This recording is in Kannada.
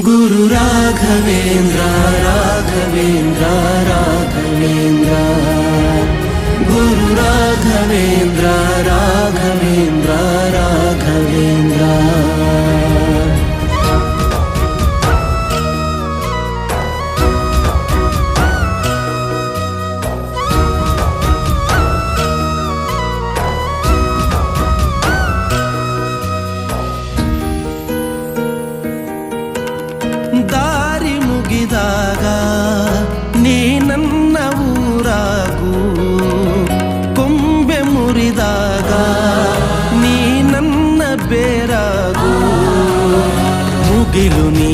ಗುರು ರಾಘವೇಂದ್ರ ರಾಘವೇಂದ್ರ ರಾಘವೇಂದ್ರ ಗುರು ರಾಘವೇಂದ್ರ ರಾಘವೇಂದ್ರ ರಾಘವೇಂದ್ರ ದಾರಿ ಮುಗಿದಾಗ ನೀ ನನ್ನ ಊರಾಗು, ಕೊಂಬೆ ಮುರಿದಾಗ ನೀ ನನ್ನ ಬೇರಾಗು, ಮುಗಿಲು ನೀ